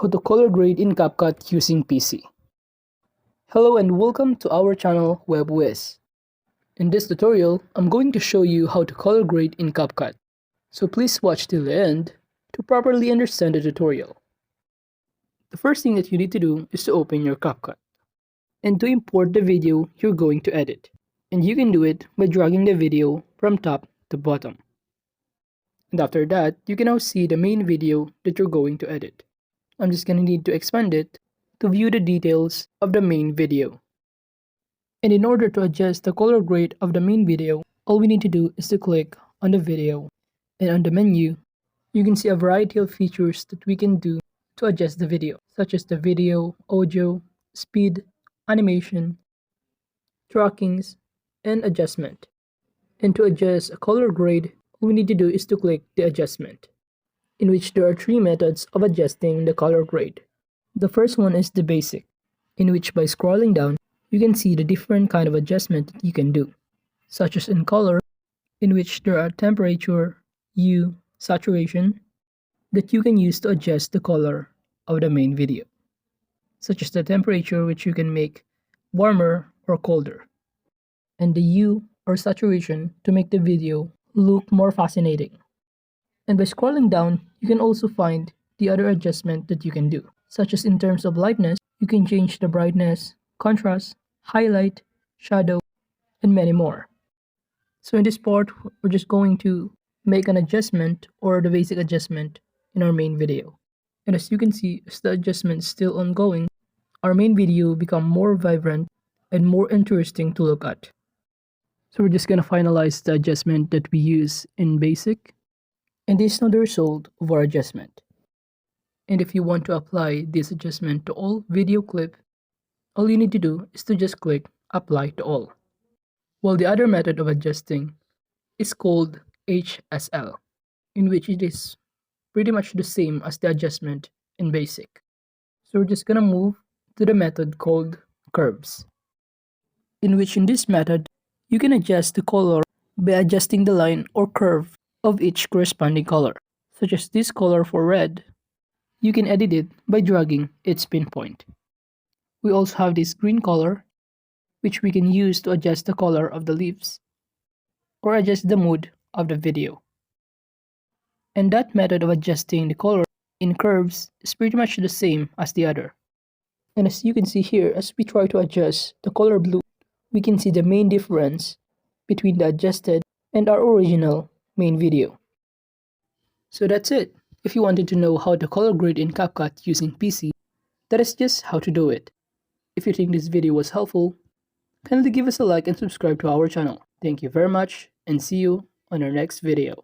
How to color grade in Capcut using PC. Hello and welcome to our channel Whizz. In this tutorial, I'm going to show you how to color grade in Capcut. So please watch till the end to properly understand the tutorial. The first thing that you need to do is to open your Capcut and to import the video you're going to edit. And you can do it by dragging the video from top to bottom. And after that, you can now see the main video that you're going to edit. I'm just going to need to expand it to view the details of the main video. And in order to adjust the color grade of the main video, all we need to do is to click on the video. And on the menu, you can see a variety of features that we can do to adjust the video, such as the video, audio, speed, animation, trackings, and adjustment. And to adjust a color grade, all we need to do is to click the adjustment, in which there are three methods of adjusting the color grade. The first one is the basic, in which by scrolling down, you can see the different kind of adjustment that you can do, such as in color, in which there are temperature, hue, saturation, that you can use to adjust the color of the main video, such as the temperature, which you can make warmer or colder, and the hue or saturation to make the video look more fascinating. And by scrolling down, you can also find the other adjustment that you can do, such as in terms of lightness, you can change the brightness, contrast, highlight, shadow, and many more. So in this part, we're just going to make an adjustment or the basic adjustment in our main video. And as you can see, as the adjustment is still ongoing, our main video become more vibrant and more interesting to look at. So we're just going to finalize the adjustment that we use in basic. And this is now the result of our adjustment. And if you want to apply this adjustment to all video clip, all you need to do is to just click apply to all. While the other method of adjusting is called HSL, in which it is pretty much the same as the adjustment in basic. So we're just gonna move to the method called curves, in which in this method, you can adjust the color by adjusting the line or curve of each corresponding color, such as this color for red. You can edit it by dragging its pinpoint. We also have this green color, which we can use to adjust the color of the leaves or adjust the mood of the video. And that method of adjusting the color in curves is pretty much the same as the other. And as you can see here, as we try to adjust the color blue, we can see the main difference between the adjusted and our original main video. So that's it. If you wanted to know how to color grade in Capcut using PC, that is just how to do it. If you think this video was helpful, kindly give us a like and subscribe to our channel. Thank you very much and see you on our next video.